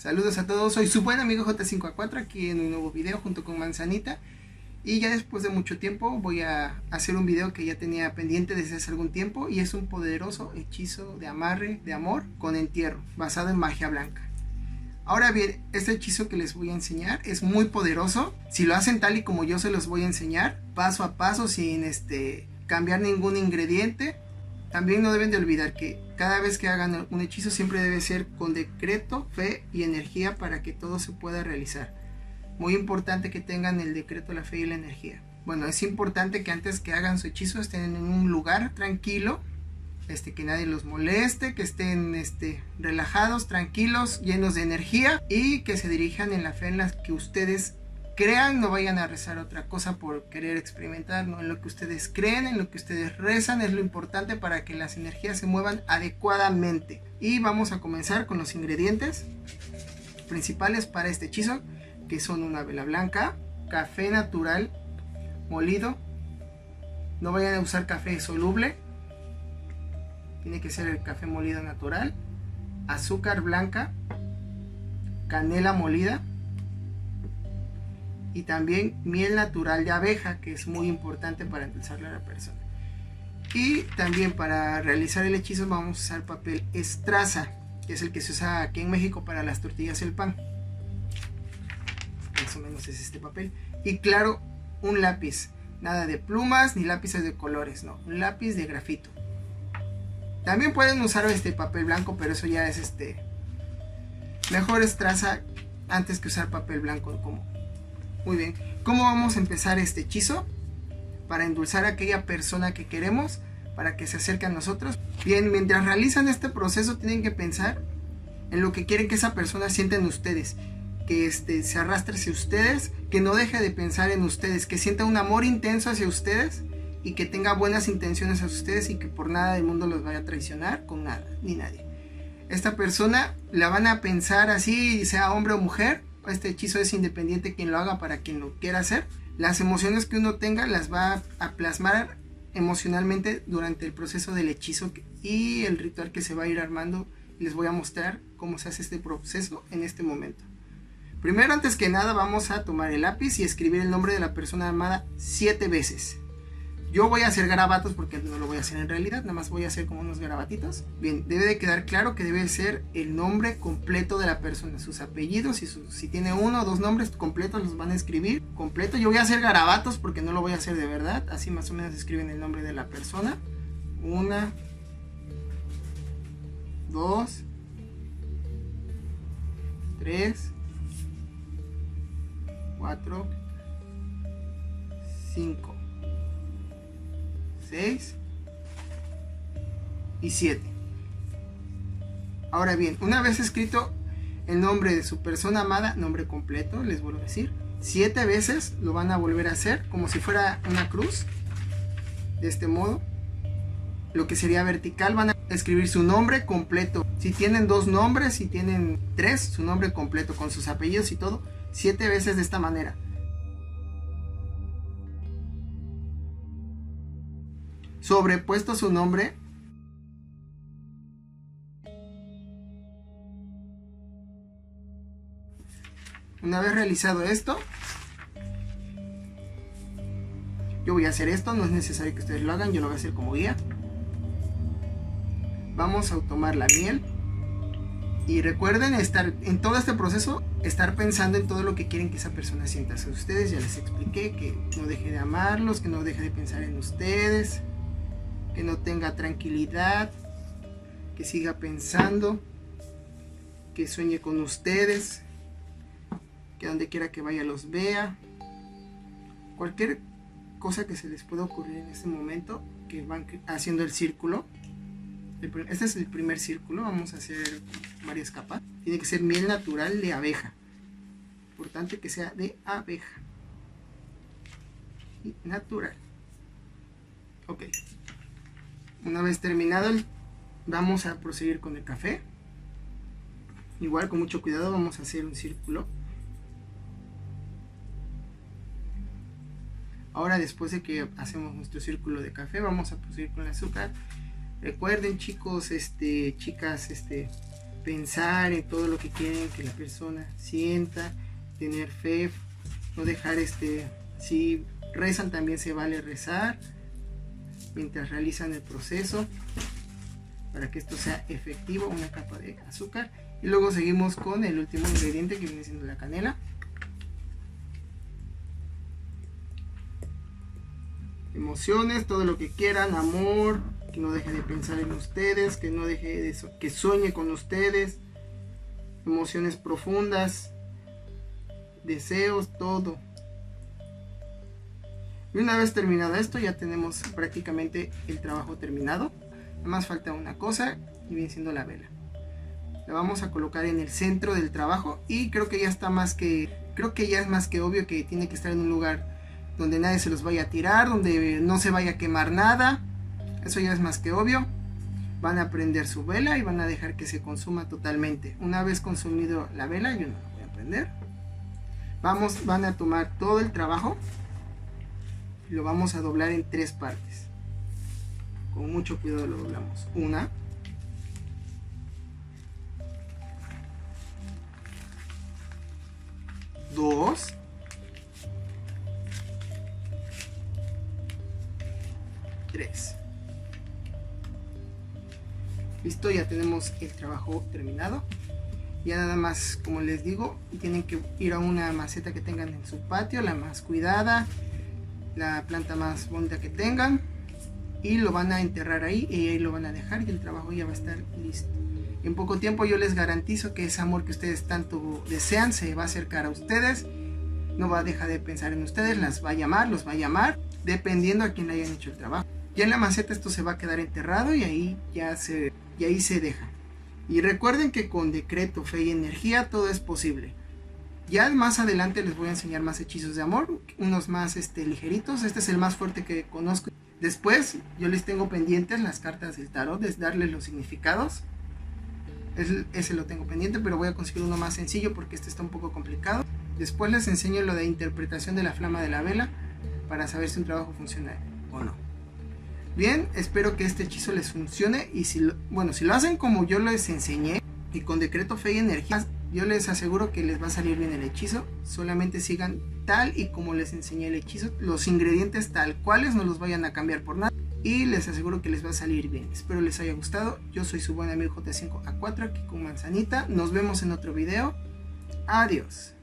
Saludos a todos, soy su buen amigo J5A4 aquí en un nuevo video junto con Manzanita. Y ya después de mucho tiempo voy a hacer un video que ya tenía pendiente desde hace algún tiempo. Y es un poderoso hechizo de amarre de amor con entierro, basado en magia blanca. Ahora bien, este hechizo que les voy a enseñar es muy poderoso. Si lo hacen tal y como yo se los voy a enseñar, paso a paso, sin cambiar ningún ingrediente. También no deben de olvidar que cada vez que hagan un hechizo siempre debe ser con decreto, fe y energía para que todo se pueda realizar. Muy importante que tengan el decreto, la fe y la energía. Bueno, es importante que antes que hagan su hechizo estén en un lugar tranquilo, que nadie los moleste, que estén relajados, tranquilos, llenos de energía y que se dirijan en la fe en la que ustedes crean. No vayan a rezar otra cosa por querer experimentar, no, en lo que ustedes creen, en lo que ustedes rezan es lo importante para que las energías se muevan adecuadamente. Y vamos a comenzar con los ingredientes principales para este hechizo, que son una vela blanca, café natural molido, no vayan a usar café soluble, tiene que ser el café molido natural, azúcar blanca, canela molida y también miel natural de abeja, que es muy importante para endulzarle a la persona. Y también para realizar el hechizo vamos a usar papel estraza, que es el que se usa aquí en México para las tortillas y el pan. Más o menos es este papel. Y claro, un lápiz, nada de plumas ni lápices de colores, no, un lápiz de grafito. También pueden usar papel blanco, pero eso ya es mejor estraza antes que usar papel blanco común. Muy bien, ¿cómo vamos a empezar este hechizo? Para endulzar a aquella persona que queremos, para que se acerque a nosotros. Bien, mientras realizan este proceso tienen que pensar en lo que quieren que esa persona sienta en ustedes, que se arrastre hacia ustedes, que no deje de pensar en ustedes, que sienta un amor intenso hacia ustedes y que tenga buenas intenciones hacia ustedes y que por nada del mundo los vaya a traicionar con nada ni nadie. Esta persona la van a pensar así, sea hombre o mujer. Este hechizo es independiente quien lo haga para quien lo quiera hacer. Las emociones que uno tenga las va a plasmar emocionalmente durante el proceso del hechizo y el ritual que se va a ir armando. Les voy a mostrar cómo se hace este proceso en este momento. Primero, antes que nada, vamos a tomar el lápiz y escribir el nombre de la persona amada 7 veces. Yo voy a hacer garabatos porque no lo voy a hacer en realidad, nada más voy a hacer como unos garabatitos. Bien, debe de quedar claro que debe ser el nombre completo de la persona, sus apellidos y si tiene uno o dos nombres completos los van a escribir completo. Yo voy a hacer garabatos porque no lo voy a hacer de verdad, así más o menos escriben el nombre de la persona. 1, 2, 3, 4, 5, 6 y 7. Ahora bien, una vez escrito el nombre de su persona amada, nombre completo, les vuelvo a decir, 7 veces lo van a volver a hacer como si fuera una cruz, de este modo, lo que sería vertical. Van a escribir su nombre completo, si tienen 2 nombres, si tienen 3, su nombre completo con sus apellidos y todo, 7 veces de esta manera. Sobrepuesto su nombre, una vez realizado esto, yo voy a hacer esto, no es necesario que ustedes lo hagan, yo lo voy a hacer como guía. Vamos a tomar la miel y recuerden estar en todo este proceso, estar pensando en todo lo que quieren que esa persona sienta hacia ustedes. Ya les expliqué que no deje de amarlos, que no deje de pensar en ustedes, que no tenga tranquilidad, que siga pensando, que sueñe con ustedes, que donde quiera que vaya los vea. Cualquier cosa que se les pueda ocurrir en este momento, que van haciendo el círculo. Este es el primer círculo, vamos a hacer varias capas. Tiene que ser miel natural de abeja, importante que sea de abeja y natural. Ok, una vez terminado vamos a proseguir con el café. Igual con mucho cuidado vamos a hacer un círculo. Ahora, después de que hacemos nuestro círculo de café, vamos a proseguir con el azúcar. Recuerden, chicos, chicas, pensar en todo lo que quieren que la persona sienta, tener fe, no dejar si rezan también se vale rezar mientras realizan el proceso para que esto sea efectivo. Una capa de azúcar y luego seguimos con el último ingrediente que viene siendo la canela. Emociones, todo lo que quieran, amor, que no deje de pensar en ustedes, que no deje de que sueñe con ustedes, emociones profundas, deseos, todo. Y una vez terminado esto, ya tenemos prácticamente el trabajo terminado. Nada más falta una cosa y viene siendo la vela. La vamos a colocar en el centro del trabajo y creo que ya es más que obvio que tiene que estar en un lugar donde nadie se los vaya a tirar, donde no se vaya a quemar nada. Eso ya es más que obvio. Van a prender su vela y van a dejar que se consuma totalmente. Una vez consumido la vela, yo no la voy a prender. Van a tomar todo el trabajo y lo vamos a doblar en 3 partes. Con mucho cuidado lo doblamos. 1, 2, 3. Listo, ya tenemos el trabajo terminado. Ya nada más, como les digo, tienen que ir a una maceta que tengan en su patio, la más cuidada, la planta más bonita que tengan, y lo van a enterrar ahí y ahí lo van a dejar y el trabajo ya va a estar listo. En poco tiempo yo les garantizo que ese amor que ustedes tanto desean se va a acercar a ustedes, no va a dejar de pensar en ustedes, los va a llamar, dependiendo a quién le hayan hecho el trabajo. Ya en la maceta esto se va a quedar enterrado y ahí se deja. Y recuerden que con decreto, fe y energía todo es posible. Ya más adelante les voy a enseñar más hechizos de amor, unos más ligeritos. Este es el más fuerte que conozco. Después yo les tengo pendientes las cartas del tarot, de darles los significados. Ese lo tengo pendiente, pero voy a conseguir uno más sencillo porque este está un poco complicado. Después les enseño lo de interpretación de la flama de la vela para saber si un trabajo funciona o no. Bien, espero que este hechizo les funcione y si lo hacen como yo les enseñé y con decreto, fe y energía, yo les aseguro que les va a salir bien el hechizo. Solamente sigan tal y como les enseñé el hechizo, los ingredientes tal cuales, no los vayan a cambiar por nada y les aseguro que les va a salir bien. Espero les haya gustado. Yo soy su buen amigo J5A4 aquí con Manzanita. Nos vemos en otro video. Adiós.